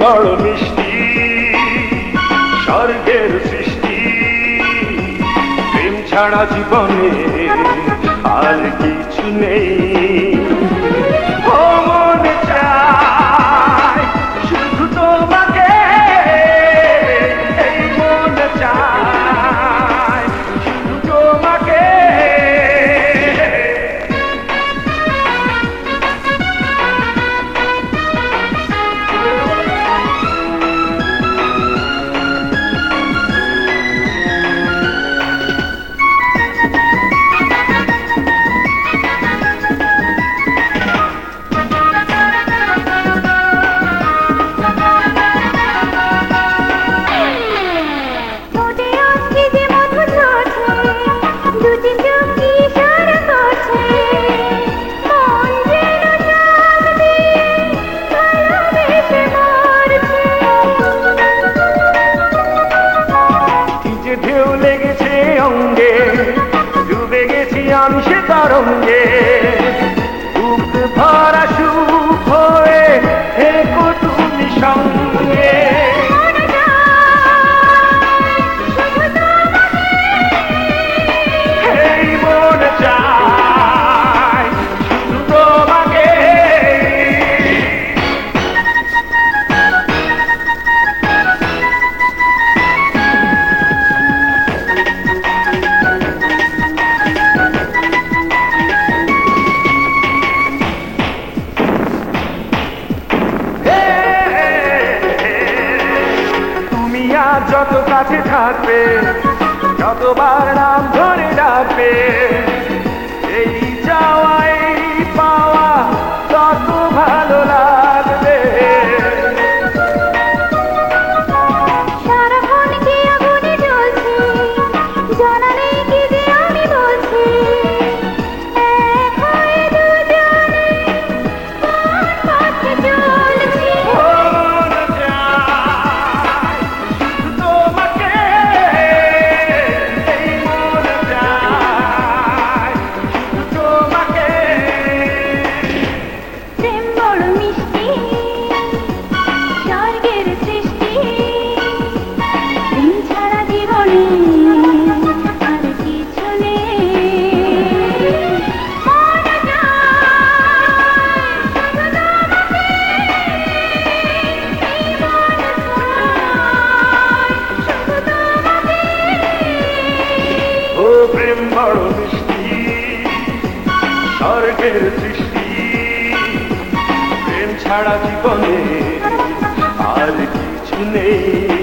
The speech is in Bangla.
বড় মিষ্টি, স্বর্গের সৃষ্টি। প্রেম ছাড়া জীবনে আর কিছু নেই। ও মনে চায় শুধু তোমাকে, এই মনে চায় শুধু তোমাকে। ঢেউ লেগেছে অঙ্গে, ডুবে গেছি আমি সে তরঙ্গে। বুক ভরা সুখ হয়ে থেকো তুমি সঙ্গে। এই মনে চায় শুধু তোমাকে। যত কাছে থাকবে, যতবার নাম ধরে ডাকবে, এই যাওয়া এই পাওয়া তত ভালো লাগবে। সারাক্ষণ কি আগুনে জ্বলছি, জানা নেই কি যে আমি বলছি। এক হয়ে দুজনে কোন পথে চলছি। প্রেম বড় মিষ্টি, স্বর্গের সৃষ্টি। প্রেম ছাড়া জীবনে আর কিছু নেই।